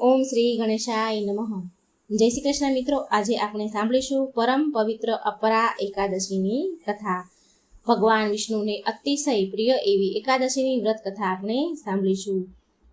ઓમ શ્રી ગણેશાય નમઃ. જય શ્રી કૃષ્ણ મિત્રો. આજે આપણે સાંભળીશું પરમ પવિત્ર અપરા એકાદશીની કથા. ભગવાન વિષ્ણુને અતિશય પ્રિય એવી એકાદશીની વ્રત કથા આપણે સાંભળીશું.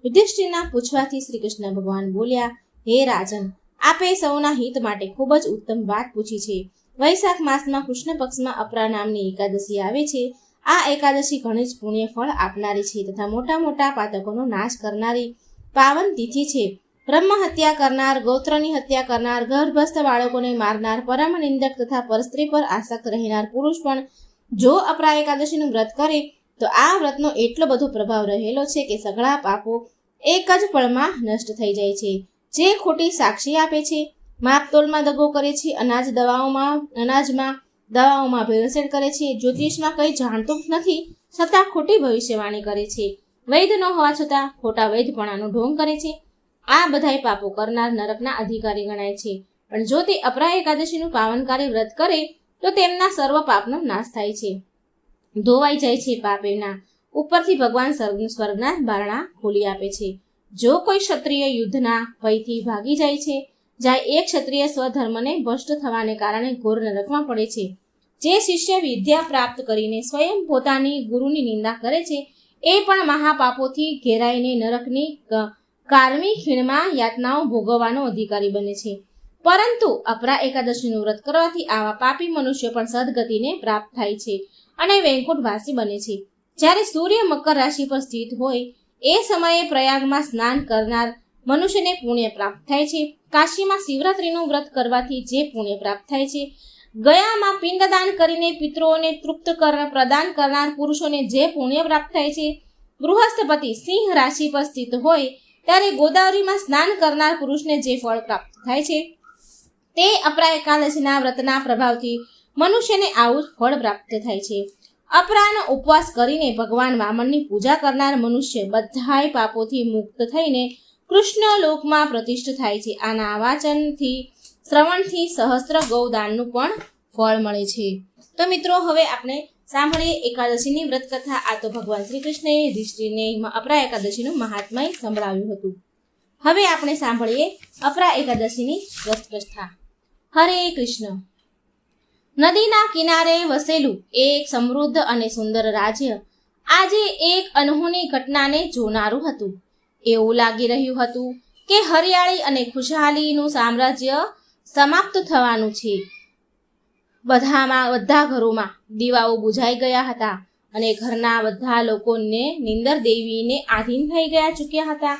યુધિષ્ઠિરના પૂછવાથી શ્રી કૃષ્ણ ભગવાન બોલ્યા, હે રાજન, આપે સૌના હિત માટે ખૂબ જ ઉત્તમ વાત પૂછી છે. વૈશાખ માસમાં કૃષ્ણ પક્ષમાં અપરા નામની એકાદશી આવે છે. આ એકાદશી ઘણી જ પુણ્ય ફળ આપનારી છે તથા મોટા મોટા પાતકોનો નાશ કરનારી પાવન તિથિ છે. બ્રહ્મ હત્યા કરનાર, ગોત્રની હત્યા કરનાર, ગર્ભસ્થ બાળકોને મારનાર, પરમ નિંદક તથા પરસ્ત્રી પર આસક્ત રહેનાર પુરુષ પણ જો અપરા એકાદશીનું વ્રત કરે તો આ વ્રતનો એટલો બધો પ્રભાવ રહેલો છે કે સઘળા પાપો એક જ પળમાં નષ્ટ થઈ જાય છે. જે ખોટી સાક્ષી આપે છે, માપતોલમાં દગો કરે છે, અનાજમાં દવાઓમાં ભેળસેળ કરે છે, જ્યોતિષમાં કંઈ જાણતું નથી છતાં ખોટી ભવિષ્યવાણી કરે છે, વૈધ ન હોવા છતાં ખોટા વૈધપણાનો ઢોંગ કરે છે, આ બધાય પાપો કરનાર નરકના અધિકારી ગણાય છે. પણ જો તે અપરા એકાદશીનું પાવનકારી વ્રત કરે તો તેમના સર્વ પાપનો નાશ થાય છે, ધોવાઈ જાય છે પાપ એના. ઉપરથી ભગવાન સ્વર્ગના બારણા ખોલી આપે છે. જો કોઈ ક્ષત્રિય યુદ્ધના ભયથી ભાગી જાય એક ક્ષત્રિય સ્વધર્મને ભ્રષ્ટ થવાને કારણે ઘોર નરકમાં પડે છે. જે શિષ્ય વિદ્યા પ્રાપ્ત કરીને સ્વયં પોતાની ગુરુની નિંદા કરે છે એ પણ મહાપાપોથી ઘેરાઈને નરકની કારમી ખીણમાં યાતનાઓ ભોગવવાનો અધિકારી બને છે. પરંતુ અપરા એકાદશીનું વ્રત કરવાથી આવા પાપી મનુષ્ય પણ સદગતિને પ્રાપ્ત થાય છે અને વૈકુંઠવાસી બને છે. જ્યારે સૂર્ય મકર રાશિ પર સ્થિત હોય એ સમયે પ્રયાગમાં સ્નાન કરનાર મનુષ્યને પુણ્ય પ્રાપ્ત થાય છે. કાશીમાં શિવરાત્રિનું વ્રત કરવાથી જે પુણ્ય પ્રાપ્ત થાય છે, ગયામાં પિંડદાન કરીને પિતૃઓને તૃપ્ત પ્રદાન કરનાર પુરુષોને જે પુણ્ય પ્રાપ્ત થાય છે, ગૃહસ્થપતિ સિંહ રાશિ પર સ્થિત હોય ત્યારે ગોદાવરીમાં સ્નાન કરનાર પુરુષને જે ફળ પ્રાપ્ત થાય છે તે અપરા એકાદશીના વ્રતના પ્રભાવથી મનુષ્યને આવું જ ફળ પ્રાપ્ત થાય છે. અપરાનો ઉપવાસ કરીને ભગવાન વામનની પૂજા કરનાર મનુષ્ય બધાય પાપોથી મુક્ત થઈને કૃષ્ણ લોકમાં પ્રતિષ્ઠ થાય છે. આના શ્રવણથી સહસ્ત્ર ગૌદાનનું પણ ફળ મળે છે. તો મિત્રો, હવે આપણે સાંભળીએ એકાદશીની વ્રત કથા. આ તો ભગવાન શ્રી કૃષ્ણએ યુધિષ્ઠિરને અપરા એકાદશીનું મહાત્મય સંભળાવ્યું હતું. હવે આપણે સાંભળીએ અપરા એકાદશીની વ્રત કથા. હરે કૃષ્ણ. નદીના કિનારે વસેલું એક સમૃદ્ધ અને સુંદર રાજ્ય આજે એક અનહોની ઘટનાને જોનારું હતું. એવું લાગી રહ્યું હતું કે હરિયાળી અને ખુશહાલીનું સામ્રાજ્ય સમાપ્ત થવાનું છે. બધા ઘરોમાં દીવાઓ બુઝાઈ ગયા હતા અને ઘરના બધા લોકોને નિંદર દેવીને આધીન થઈ ચૂક્યા હતા.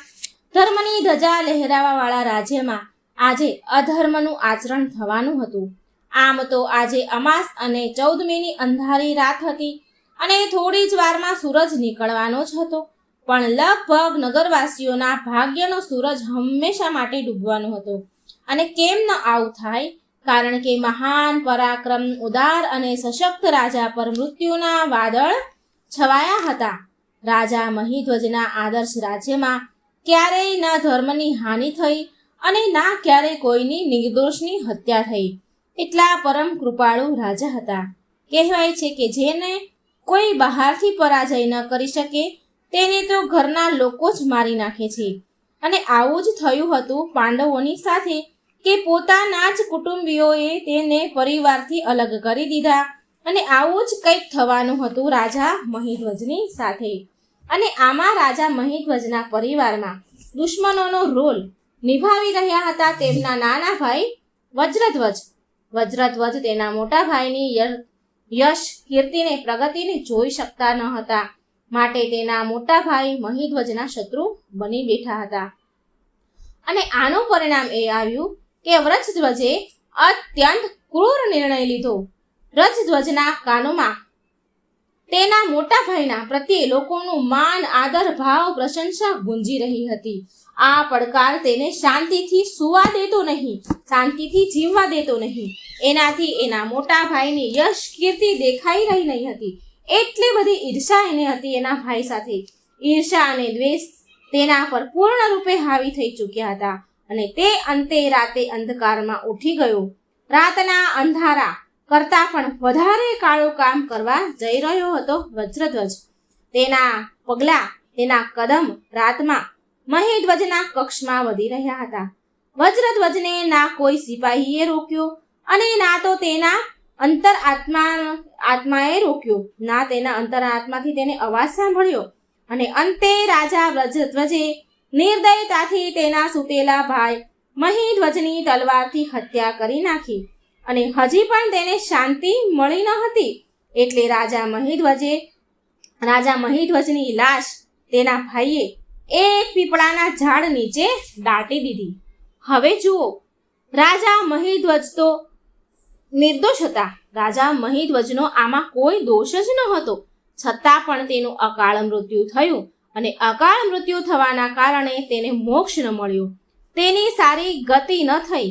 ધર્મની ધજા લહેરાવા વાળા રાજ્યમાં આજે અધર્મનું આચરણ થવાનું હતું. આમ તો આજે અમાસ અને 14મીની અંધારી રાત હતી અને થોડી જ વારમાં સૂરજ નીકળવાનો જ હતો. પણ લગભગ નગરવાસીઓના ભાગ્યનો સૂરજ હંમેશા માટે ડૂબવાનો હતો. અને કેમ ન આવું થાય? કારણ કે મહાન પરાક્રમ, ઉદાર અને સશક્ત રાજા પર મૃત્યુના વાદળ છવાયા હતા. રાજા મહિધ્વજના આદર્શ રાજ્યમાં ક્યારેય ન ધર્મની હાનિ થઈ અને ના ક્યારેય કોઈની નિર્દોષની હત્યા થઈ. એટલા પરમ કૃપાળુ રાજા હતા. કહેવાય છે કે જેને કોઈ બહારથી પરાજય ન કરી શકે તેને તો ઘરના લોકો જ મારી નાખે છે. અને આવું જ થયું હતું પાંડવોની સાથે કે પોતાના જ કુટુંબીઓએ તેને પરિવારથી અલગ કરી દીધા. અને આવું જ કંઈક થવાનું હતું રાજા મહિધ્વજની સાથે. અને આમાં રાજા મહિધ્વજના પરિવારમાં દુશ્મનોનો રોલ નિભાવી રહ્યા હતા તેમના નાના ભાઈ વજ્રધ્વજ. વજ્રધ્વજ તેના મોટા ભાઈની યશ, કીર્તિને, પ્રગતિને જોઈ શકતા ન હતા. માટે તેના મોટા ભાઈ મહિધ્વજના શત્રુ બની બેઠા હતા. અને આનું પરિણામ એ આવ્યું કે વ્રજધ્વજે અત્યંત ક્રૂર નિર્ણય લીધો. વ્રજધ્વજના કાનોમાં તેના મોટા ભાઈના પ્રત્યે લોકોનું માન, આદર, ભાવ, પ્રશંસા ગુંજી રહી હતી. આ પડકાર તેને શાંતિથી સૂવા દેતો નહીં, શાંતિથી જીવવા દેતો નહીં. એનાથી એના મોટા ભાઈની યશ, કીર્તિ દેખાઈ રહી નહીં હતી. એટલી બધી ઈર્ષા એને હતી એના ભાઈ સાથે. ઈર્ષા અને દ્વેષ તેના પર પૂર્ણ રૂપે હાવી થઈ ચૂક્યા હતા. અને તે અંતે રાતે અંધકારમાં ઉઠી ગયો. રાતના અંધારા કરતાં પણ વધારે કાળું કામ કરવા જઈ રહ્યો હતો વજ્રધ્વજ. તેના પગલાં, તેના કદમ રાતમાં મહિધ્વજના કક્ષમાં વધી રહ્યા હતા. વજ્રધ્વજને ના કોઈ સિપાહીએ રોક્યો અને ના તો તેના આત્માએ રોક્યો, ના તેના અંતરાત્માથી તેને અવાજ સાંભળ્યો. અને અંતે રાજા વજ્રધ્વજે નિર્દયતાથી તેના સુતેલા ભાઈ મહિધ્વજની તલવારથી હત્યા કરી નાખી. અને હજી પણ તેને શાંતિ મળી ન હતી એટલે રાજા મહિધ્વજની લાશ તેના ભાઈએ એક પીપળાના ઝાડ નીચે દાટી દીધી. હવે જુઓ, રાજા મહિધ્વજ તો નિર્દોષ હતા. રાજા મહિધ્વજનો આમાં કોઈ દોષ જ ન હતો, છતાં પણ તેનું અકાળ મૃત્યુ થયું. અને અકાળ મૃત્યુ થવાના કારણે તેને મોક્ષ ન મળ્યો, તેની સારી ગતિ ન થઈ.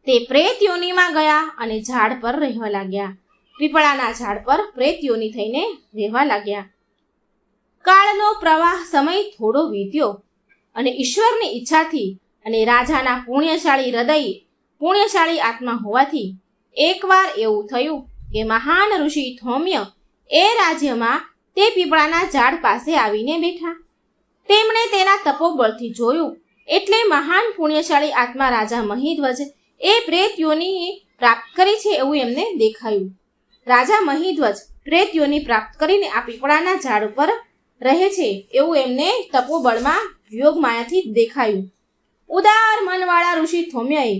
તે પ્રેત યોનિમાં ગયા અને ઝાડ પર રહેવા લાગ્યા. પીપળાના ઝાડ પર પ્રેત યોનિ થઈને રહેવા લાગ્યા. કાળનો પ્રવાહ સમય થોડો વીત્યો અને ઈશ્વરની ઈચ્છાથી અને રાજાના પુણ્યશાળી આત્મા હોવાથી એકવાર એવું થયું કે મહાન ઋષિ ધૌમ્ય એ રાજ્યમાં તે પીપળાના ઝાડ પાસે આવીને બેઠા. તેમણે તેના તપોબળથી જોયું એટલે મહાન પુણ્યશાળી આત્મા રાજા મહિધ્વજ એ પ્રેત યોનિ પ્રાપ્ત કરી છે એવું એમને દેખાયું. રાજા મહિધ્વજ પ્રેત યોનિ પ્રાપ્ત કરીને આ પીપળાના ઝાડ ઉપર રહે છે એવું એમને તપોબળમાં યોગમાયાથી દેખાયું. ઉદાર મનવાળા ઋષિ ધૌમ્યએ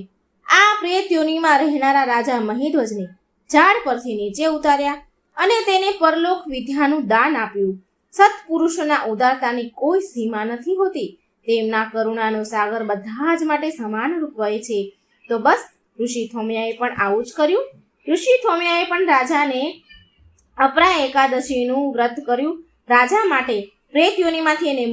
આ પ્રેત યોનિમાં રહેનારા રાજા મહિધ્વજને ઝાડ પરથી નીચે ઉતાર્યા અને તેને પરલોક વિદ્યાનું દાન આપ્યું. સત્પુરુષોના ઉદારતાની કોઈ સીમા નથી હોતી. તેમના કરુણાનો સાગર બધા જ માટે સમાન રૂપ વહે છે. તો બસ ઋષિ ધૌમ્યાએ પણ આવું જ કર્યું. ઋષિ ધૌમ્યાએ પણ રાજાને અપરા એકાદશીનું વ્રત કર્યું. રાજા માટે પ્રેત યોનિમાંથી એને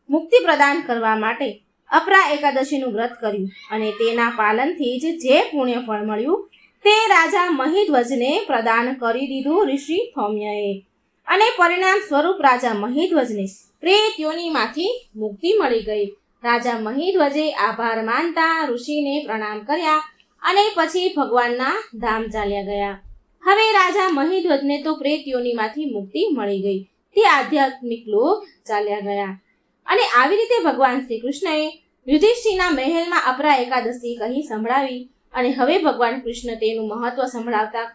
મુક્તિ પ્રદાન કરવા માટે અપરા એકાદશીનું વ્રત કર્યું અને તેના પાલનથી જ જે પુણ્ય ફળ મળ્યું તે રાજા મહિધ્વજને પ્રદાન કરી દીધું ઋષિ ધૌમ્યએ. અને પરિણામ સ્વરૂપ રાજા મહિધ્વજને પ્રેત યોનિમાંથી મુક્તિ મળી ગઈ. રાજા મહિધ્વજે આભાર માનતા ઋષિને પ્રણામ કર્યા અને પછી ભગવાનના ધામ ચાલ્યા ગયા. હવે રાજા મહિધ્વજને તો પ્રેત યોનિમાંથી મુક્તિ મળી ગઈ. તે આધ્યાત્મિક લોક ચાલ્યા ગયા. અને આવી રીતે ભગવાન શ્રી કૃષ્ણએ યુધિષ્ઠિરના મહેલમાં અપરા એકાદશી કહી સંભળાવી. અને હવે ભગવાન કૃષ્ણ તેનું મહત્વ સંભળાવતા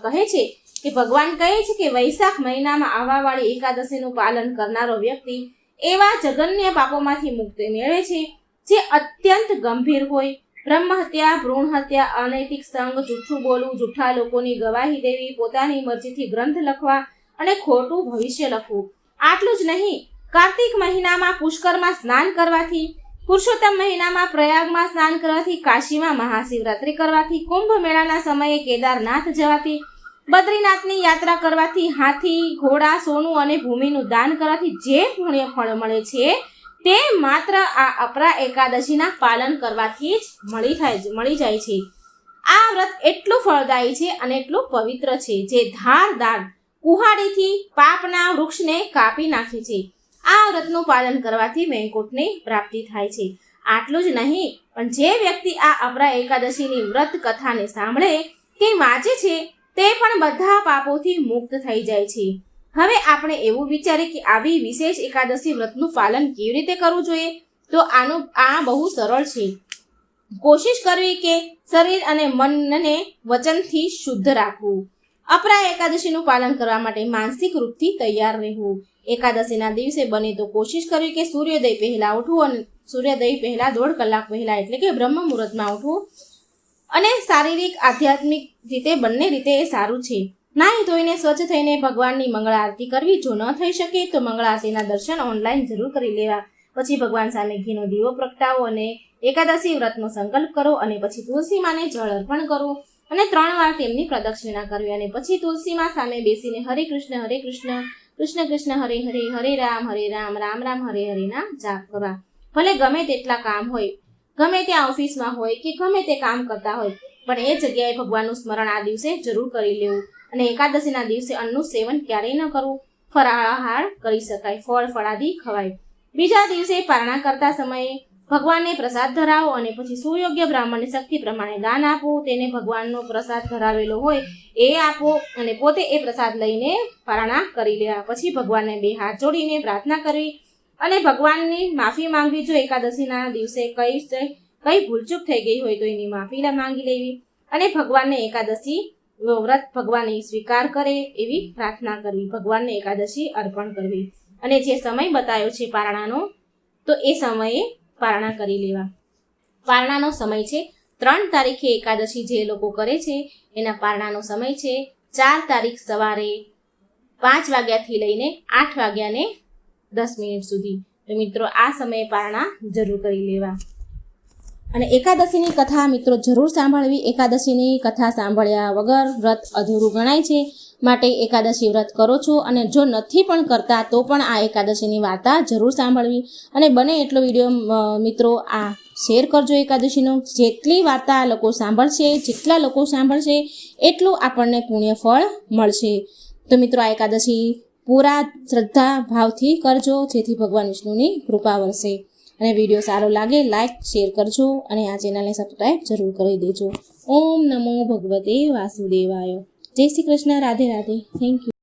કહે છે કે ભગવાન કહે છે કે વૈશાખ મહિનામાં આવવાવાળી એકાદશીનું પાલન કરનારો વ્યક્તિ એવા જઘન્ય પાપોમાંથી મુક્તિ મેળવે છે જે અત્યંત ગંભીર હોય. બ્રહ્મ હત્યા, ભ્રૂણ હત્યા, અનૈતિક સંગ, જૂઠું બોલવું, જૂઠા લોકોની ગવાહી દેવી, પોતાની મરજીથી ગ્રંથ લખવા અને ખોટું ભવિષ્ય લખવું. આટલું જ નહીં, કાર્તિક મહિનામાં પુષ્કરમાં સ્નાન કરવાથી, પુરુષોત્તમ મહિનામાં પ્રયાગમાં સ્નાન કરવાથી, કાશીમાં મહાશિવરાત્રિ કરવાથી, કુંભ મેળાના સમયે કેદારનાથ જવાથી, બદ્રીનાથની યાત્રા કરવાથી, હાથી, ઘોડા, સોનું અને ભૂમિનું દાન કરવાથી જે પુણ્ય ફળ મળે છે તે માત્ર આ અપરા એકાદશીના પાલન કરવાથી જ મળી જાય છે. આ વ્રત એટલું ફળદાયી છે અને એટલું પવિત્ર છે જે ધારદાર કુહાડીથી પાપના વૃક્ષને કાપી નાખે છે. આ વ્રતનું પાલન કરવાથી વૈકુંઠની પ્રાપ્તિ થાય છે. આટલું જ નહીં, પણ જે વ્યક્તિ આ અપરા એકાદશીની વ્રત કથાને સાંભળે કે વાંચે છે તે પણ બધા પાપોથી મુક્ત થઈ જાય છે. હવે આપણે એવું વિચારીએ કે આવી વિશેષ એકાદશી વ્રતનું પાલન કેવી રીતે કરવું જોઈએ, તો આ બહુ સરળ છે. કોશિશ કરવી કે શરીર અને મનને વચનથી શુદ્ધ રાખવું. અપરા એકાદશીનું પાલન કરવા માટે માનસિક રૂપથી તૈયાર રહેવું. એકાદશીના દિવસે બને તો કોશિશ કરવી કે સૂર્યોદય પહેલા ઉઠવું અને સૂર્યોદય પહેલા 1.5 કલાક પહેલા એટલે કે બ્રહ્મ મુહૂર્તમાં ઉઠવું. અને શારીરિક આધ્યાત્મિક રીતે બંને રીતે એ સારું છે. નાહી ધોઈને સ્વચ્છ થઈને ભગવાનની મંગળ આરતી કરવી. જો ન થઈ શકે તો મંગળ આરતીના દર્શન ઓનલાઈન જરૂર કરી લેવા. પછી ભગવાન સામે ઘીનો દીવો પ્રગટાવો અને એકાદશી વ્રતનો સંકલ્પ કરો અને પછી તુલસી માને જળ અર્પણ કરવું અને 3 વાર તેમની પ્રદક્ષિણા કરવી અને પછી તુલસી માં સામે બેસીને હરે કૃષ્ણ કૃષ્ણ કૃષ્ણ હરે હરે, હરે રામ રામ રામ હરે હરે ના જાપ કરવા. ભલે ગમે તેટલા કામ હોય, ગમે ત્યાં ઓફિસમાં હોય કે ગમે તે કામ કરતા હોય, પણ એ જગ્યાએ ભગવાનનું સ્મરણ આ દિવસે જરૂર કરી લેવું. અને એકાદશીના દિવસે અન્નનું સેવન ક્યારેય ન કરવું. ફરાળાહાર કરી શકાય, ફળ ફળાદી ખવાય. બીજા દિવસે પારણા કરતા સમયે ભગવાનને પ્રસાદ ધરાવો અને પછી સુયોગ્ય બ્રાહ્મણની શક્તિ પ્રમાણે દાન આપો. તેને ભગવાનનો પ્રસાદ ધરાવેલો હોય એ આપો અને પોતે એ પ્રસાદ લઈને પારણા કરી લેવા. પછી ભગવાનને 2 હાથ જોડીને પ્રાર્થના કરવી અને ભગવાનની માફી માંગવી. જો એકાદશીના દિવસે કઈ ભૂલચૂક થઈ ગઈ હોય તો એની માફી માંગી લેવી અને ભગવાનને એકાદશી વ્રત ભગવાન સ્વીકાર કરે એવી પ્રાર્થના કરવી. ભગવાનને એકાદશી અર્પણ કરવી અને જે સમય બતાવ્યો છે પારણાનો તો એ સમયે પારણા કરી લેવા. પારણાનો સમય છે 3 તારીખે એકાદશી જે લોકો કરે છે એના પારણાનો સમય છે 4 તારીખ સવારે 5 વાગ્યાથી લઈને 8 વાગ્યાને 10 મિનિટ સુધી. તો મિત્રો આ સમયે પારણા જરૂર કરી લેવા. અને એકાદશીની કથા મિત્રો જરૂર સાંભળવી. એકાદશીની કથા સાંભળ્યા વગર વ્રત અધૂરું ગણાય છે. માટે એકાદશી વ્રત કરો છો અને જો નથી પણ કરતા તો પણ આ એકાદશીની વાર્તા જરૂર સાંભળવી અને બને એટલો વિડીયો મિત્રો આ શેર કરજો. એકાદશીનો જેટલી વાર્તા લોકો સાંભળશે, જેટલા લોકો સાંભળશે એટલું આપણને પુણ્ય ફળ મળશે. તો મિત્રો આ એકાદશી પૂરા શ્રદ્ધા ભાવથી કરજો જેથી ભગવાન વિષ્ણુની કૃપા વરસે. અને વિડીયો સારો લાગે લાઈક શેર કરજો અને આ ચેનલને સબસ્ક્રાઈબ જરૂર કરી દેજો. ઓમ નમો ભગવતે વાસુદેવાય. જય શ્રી કૃષ્ણ. રાધે રાધે. Thank you.